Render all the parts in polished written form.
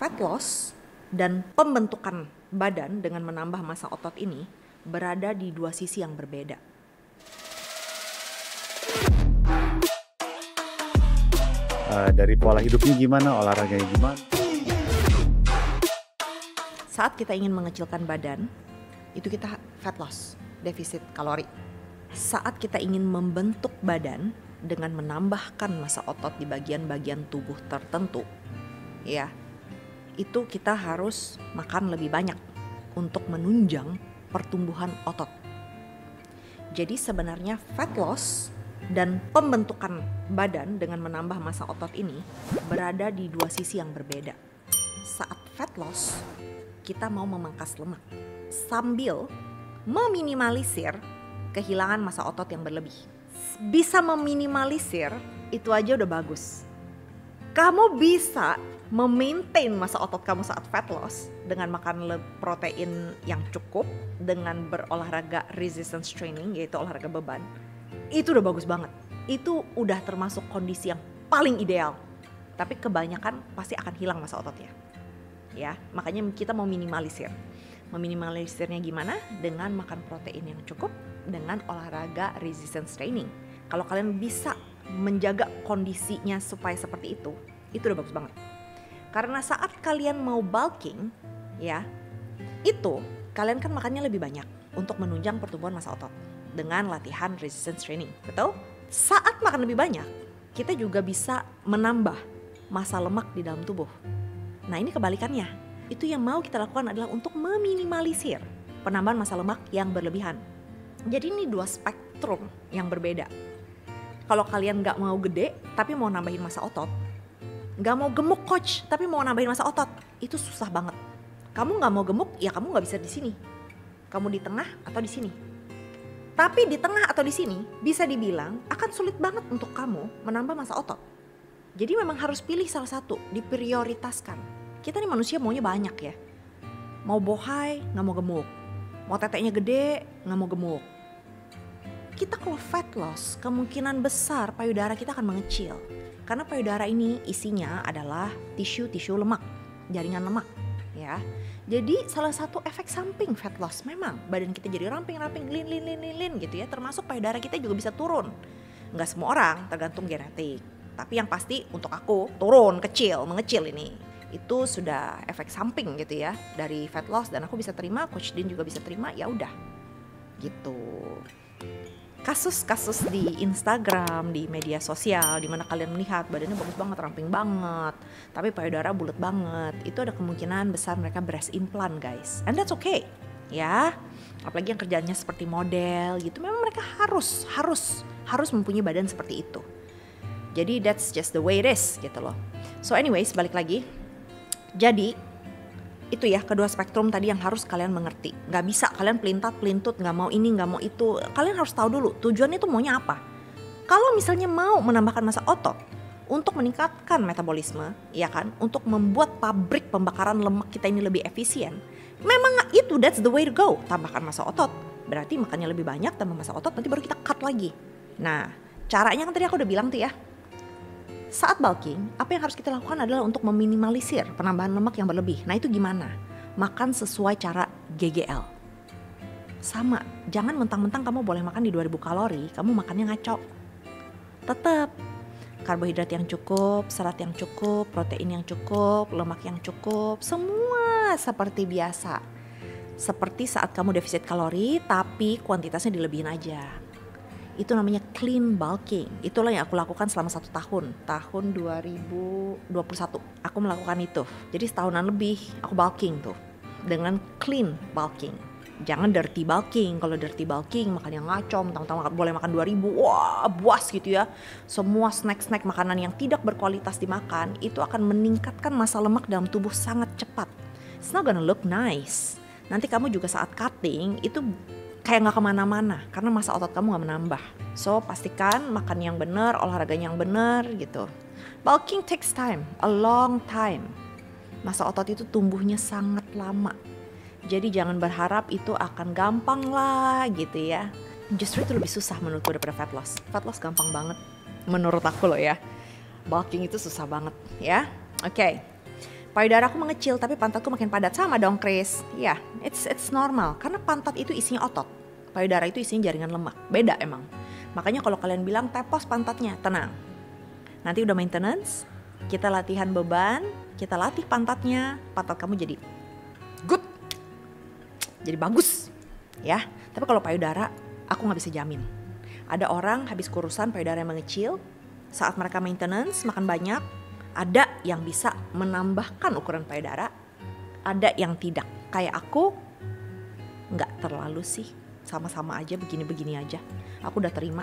fat loss dan pembentukan badan dengan menambah massa otot ini berada di dua sisi yang berbeda. Dari pola hidupnya gimana, olahraganya gimana? Saat kita ingin mengecilkan badan, itu kita fat loss, defisit kalori. Saat kita ingin membentuk badan dengan menambahkan massa otot di bagian-bagian tubuh tertentu, ya, itu kita harus makan lebih banyak untuk menunjang pertumbuhan otot. Jadi sebenarnya fat loss dan pembentukan badan dengan menambah massa otot ini berada di dua sisi yang berbeda. Saat fat loss, kita mau memangkas lemak sambil meminimalisir kehilangan massa otot yang berlebih. Bisa meminimalisir itu aja udah bagus. Kamu bisa memaintain massa otot kamu saat fat loss dengan makan protein yang cukup, dengan berolahraga resistance training, yaitu olahraga beban. Itu udah bagus banget. Itu udah termasuk kondisi yang paling ideal. Tapi kebanyakan pasti akan hilang massa ototnya. Ya, makanya kita mau minimalisir. Meminimalisirnya gimana? Dengan makan protein yang cukup, dengan olahraga resistance training. Kalau kalian bisa menjaga kondisinya supaya seperti itu udah bagus banget. Karena saat kalian mau bulking, ya, itu kalian kan makannya lebih banyak untuk menunjang pertumbuhan massa otot dengan latihan resistance training, betul? Saat makan lebih banyak, kita juga bisa menambah massa lemak di dalam tubuh. Nah, ini kebalikannya. Itu yang mau kita lakukan adalah untuk meminimalisir penambahan massa lemak yang berlebihan. Jadi ini dua spektrum yang berbeda. Kalau kalian gak mau gede tapi mau nambahin massa otot, gak mau gemuk coach tapi mau nambahin massa otot, itu susah banget. Kamu gak mau gemuk, ya kamu gak bisa di sini. Kamu di tengah atau di sini. Tapi di tengah atau di sini bisa dibilang akan sulit banget untuk kamu menambah massa otot. Jadi memang harus pilih salah satu, diprioritaskan. Kita nih manusia maunya banyak ya. Mau bohai, gak mau gemuk. Mau teteknya gede, gak mau gemuk. Kita kalau fat loss, kemungkinan besar payudara kita akan mengecil. Karena payudara ini isinya adalah tisu-tisu lemak, jaringan lemak, ya. Jadi salah satu efek samping fat loss memang badan kita jadi ramping-ramping, lean gitu ya. Termasuk payudara kita juga bisa turun. Nggak semua orang, tergantung genetik. Tapi yang pasti untuk aku turun, mengecil ini. Itu sudah efek samping gitu ya dari fat loss, dan aku bisa terima, Coach Din juga bisa terima, ya udah. Gitu. Kasus-kasus di Instagram, di media sosial, di mana kalian melihat badannya bagus banget, ramping banget, tapi payudara bulat banget, itu ada kemungkinan besar mereka breast implant, guys. And that's okay, ya. Apalagi yang kerjanya seperti model gitu, memang mereka harus mempunyai badan seperti itu. Jadi that's just the way it is gitu loh. So anyways, balik lagi. Jadi itu ya kedua spektrum tadi yang harus kalian mengerti. Gak bisa kalian pelintat-pelintut, gak mau ini, gak mau itu. Kalian harus tahu dulu tujuannya itu maunya apa. Kalau misalnya mau menambahkan massa otot untuk meningkatkan metabolisme, ya kan, untuk membuat pabrik pembakaran lemak kita ini lebih efisien, memang itu that's the way to go. Tambahkan massa otot, berarti makannya lebih banyak, tambah massa otot, nanti baru kita cut lagi. Nah, caranya kan tadi aku udah bilang tuh ya. Saat bulking, apa yang harus kita lakukan adalah untuk meminimalisir penambahan lemak yang berlebih. Nah, itu gimana? Makan sesuai cara GGL. Sama, jangan mentang-mentang kamu boleh makan di 2000 kalori, kamu makannya ngaco. Tetap karbohidrat yang cukup, serat yang cukup, protein yang cukup, lemak yang cukup, semua seperti biasa. Seperti saat kamu defisit kalori, tapi kuantitasnya dilebihin aja. Itu namanya clean bulking. Itulah yang aku lakukan selama 1 tahun. Tahun 2021 aku melakukan itu. Jadi setahunan lebih aku bulking tuh dengan clean bulking. Jangan dirty bulking. Kalau dirty bulking makan yang ngaco, mentang-mentang boleh makan 2000, wah buas gitu ya. Semua snack-snack makanan yang tidak berkualitas dimakan, itu akan meningkatkan massa lemak dalam tubuh sangat cepat. It's not gonna look nice. Nanti kamu juga saat cutting itu kayak gak kemana-mana karena massa otot kamu gak menambah. So pastikan makan yang benar, olahraganya yang benar gitu. Bulking takes time, a long time. Massa otot itu tumbuhnya sangat lama. Jadi jangan berharap itu akan gampang lah gitu ya. Justru itu lebih susah menurutku daripada fat loss. Fat loss gampang banget menurut aku loh ya. Bulking itu susah banget ya. Oke. Payudara aku mengecil tapi pantatku makin padat, sama dong Chris. Ya, it's normal karena pantat itu isinya otot. Payudara itu isinya jaringan lemak. Beda emang. Makanya kalau kalian bilang tepos pantatnya, tenang. Nanti udah maintenance, kita latihan beban, kita latih pantatnya, pantat kamu jadi good. Jadi bagus. Ya. Tapi kalau payudara, aku nggak bisa jamin. Ada orang habis kurusan payudara yang mengecil, saat mereka maintenance, makan banyak, ada yang bisa menambahkan ukuran payudara, ada yang tidak. Kayak aku, nggak terlalu sih, sama-sama aja, begini-begini aja. Aku udah terima.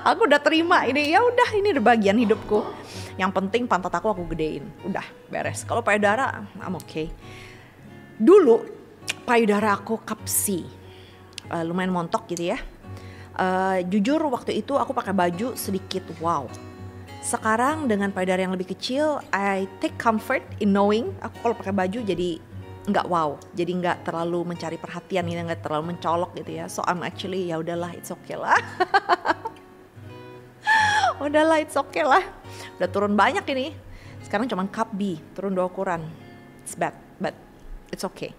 Aku udah terima ini, ya udah ini udah bagian hidupku. Yang penting pantat aku gedein, udah beres. Kalau payudara, I'm okay. Dulu payudara aku cup C, lumayan montok gitu ya. Jujur waktu itu aku pakai baju sedikit wow. Sekarang dengan payudara yang lebih kecil, I take comfort in knowing aku kalau pakai baju jadi nggak wow, jadi nggak terlalu mencari perhatian, nggak terlalu mencolok gitu ya. So I'm actually ya udahlah, it's okay lah. Udahlah, it's okay lah. Udah turun banyak ini. Sekarang cuma cup B, turun 2 ukuran. It's bad, but it's okay.